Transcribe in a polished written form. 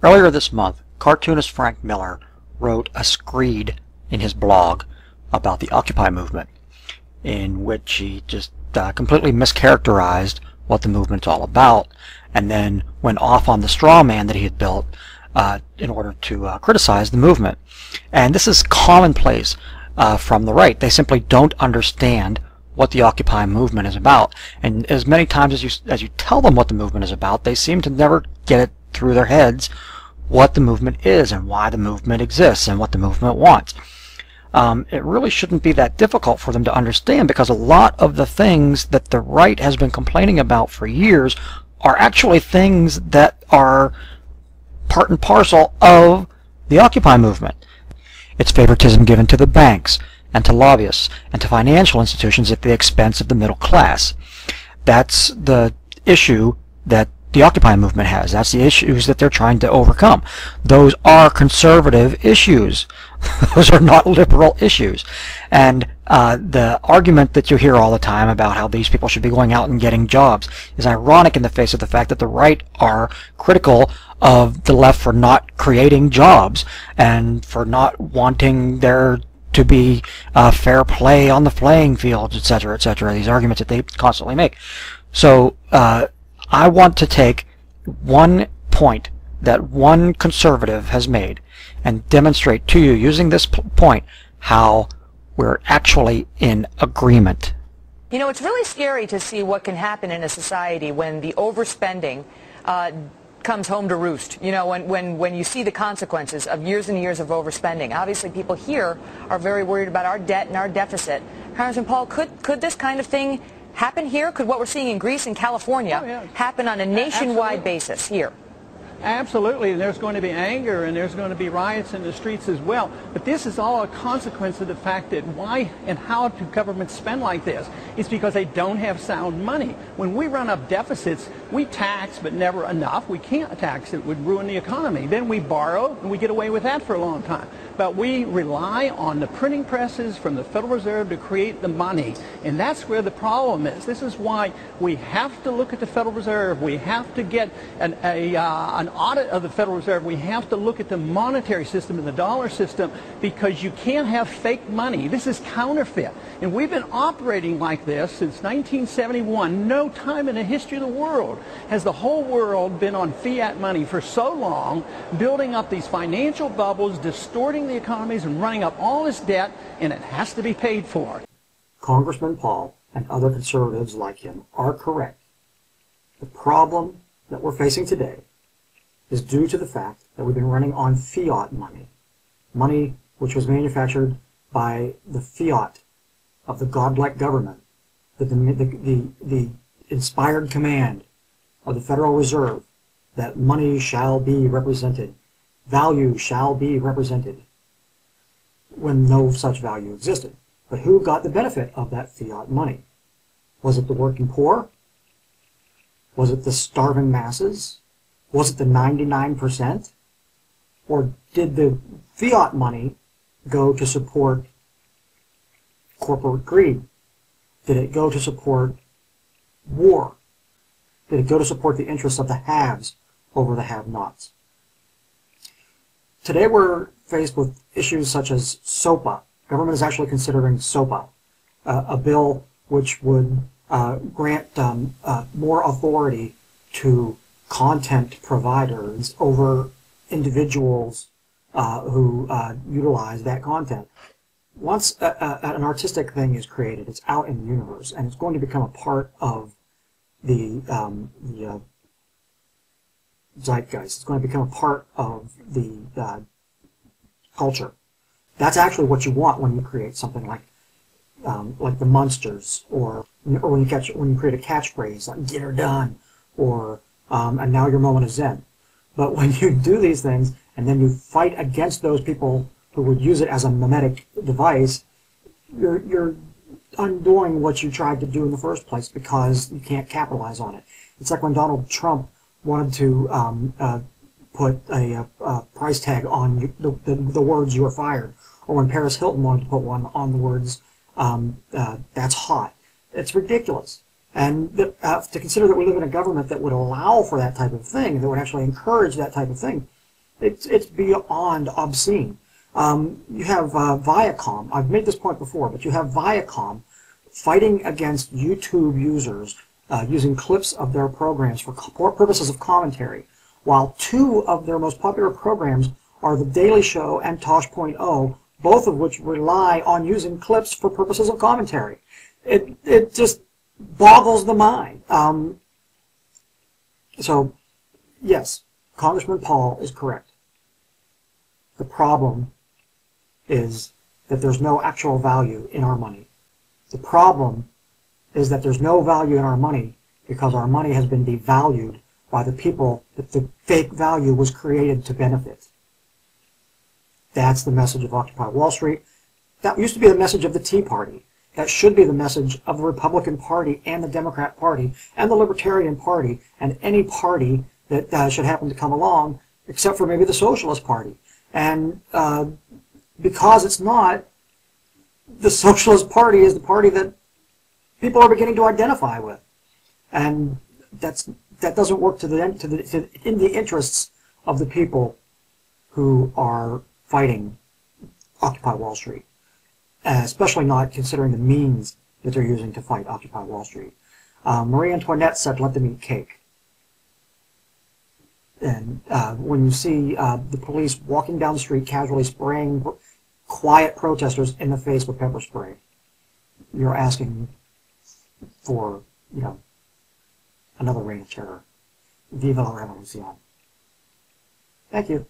Earlier this month, cartoonist Frank Miller wrote a screed in his blog about the Occupy movement, in which he just completely mischaracterized what the movement's all about, and then went off on the straw man that he had built in order to criticize the movement. And this is commonplace from the right. They simply don't understand what the Occupy movement is about, and as many times as you tell them what the movement is about, they seem to never get it through their heads what the movement is and why the movement exists and what the movement wants. It really shouldn't be that difficult for them to understand, because a lot of the things that the right has been complaining about for years are actually things that are part and parcel of the Occupy movement. It's favoritism given to the banks and to lobbyists and to financial institutions at the expense of the middle class. That's the issue that the Occupy movement has. That's the issues that they're trying to overcome. Those are conservative issues. Those are not liberal issues. And the argument that you hear all the time about how these people should be going out and getting jobs is ironic in the face of the fact that the right are critical of the left for not creating jobs and for not wanting there to be fair play on the playing fields, etc., etc., these arguments that they constantly make. So I want to take one point that one conservative has made and demonstrate to you, using this point, how we're actually in agreement. You know, it's really scary to see what can happen in a society when the overspending comes home to roost. You know, when you see the consequences of years and years of overspending. Obviously, people here are very worried about our debt and our deficit. Congressman Paul, could this kind of thing happen here? Could what we're seeing in Greece and California happen on a nationwide basis here? Absolutely, and there's going to be anger and there's going to be riots in the streets as well. But this is all a consequence of the fact that why and how do governments spend like this? It's because they don't have sound money. When we run up deficits, we tax, but never enough. We can't tax. It would ruin the economy. Then we borrow, and we get away with that for a long time. But we rely on the printing presses from the Federal Reserve to create the money. And that's where the problem is. This is why we have to look at the Federal Reserve. We have to get an audit of the Federal Reserve. We have to look at the monetary system and the dollar system, because you can't have fake money. This is counterfeit. And we've been operating like this since 1971. No time in the history of the world has the whole world been on fiat money for so long, building up these financial bubbles, distorting the economies and running up all this debt, and it has to be paid for. Congressman Paul and other conservatives like him are correct. The problem that we're facing today is due to the fact that we've been running on fiat money, money which was manufactured by the fiat of the godlike government, the inspired command of the Federal Reserve that money shall be represented, value shall be represented, when no such value existed. But who got the benefit of that fiat money? Was it the working poor? Was it the starving masses? Was it the 99%? Or did the fiat money go to support corporate greed? Did it go to support war? Did it go to support the interests of the haves over the have-nots? Today we're faced with issues such as SOPA. Government is actually considering SOPA, a bill which would grant more authority to content providers over individuals who utilize that content. Once an artistic thing is created, it's out in the universe, and it's going to become a part of the zeitgeist. It's going to become a part of the culture. That's actually what you want when you create something like the Munsters, or when you create a catchphrase like "Get her done," or "And now your moment is zen." But when you do these things and then you fight against those people who would use it as a mimetic device, you're undoing what you tried to do in the first place, because you can't capitalize on it. It's like when Donald Trump wanted to put a price tag on the words "you are fired," or when Paris Hilton wanted to put one on the words "that's hot." It's ridiculous. And to consider that we live in a government that would allow for that type of thing, that would actually encourage that type of thing, It's beyond obscene. You have Viacom. I've made this point before, but you have Viacom fighting against YouTube users using clips of their programs for purposes of commentary, while two of their most popular programs are The Daily Show and Tosh.0, both of which rely on using clips for purposes of commentary. It just boggles the mind. So, yes, Congressman Paul is correct. The problem is that there's no actual value in our money. The problem is that there's no value in our money because our money has been devalued by the people that the fake value was created to benefit. That's the message of Occupy Wall Street. That used to be the message of the Tea Party. That should be the message of the Republican Party and the Democrat Party and the Libertarian Party and any party that should happen to come along, except for maybe the Socialist Party. And because it's not, the Socialist Party is the party that people are beginning to identify with, and that doesn't work in the interests of the people who are fighting Occupy Wall Street, especially not considering the means that they're using to fight Occupy Wall Street. Marie Antoinette said, "Let them eat cake." And when you see the police walking down the street casually spraying quiet protesters in the face with pepper spray, you're asking for, another reign of terror. Viva la revolution. Thank you.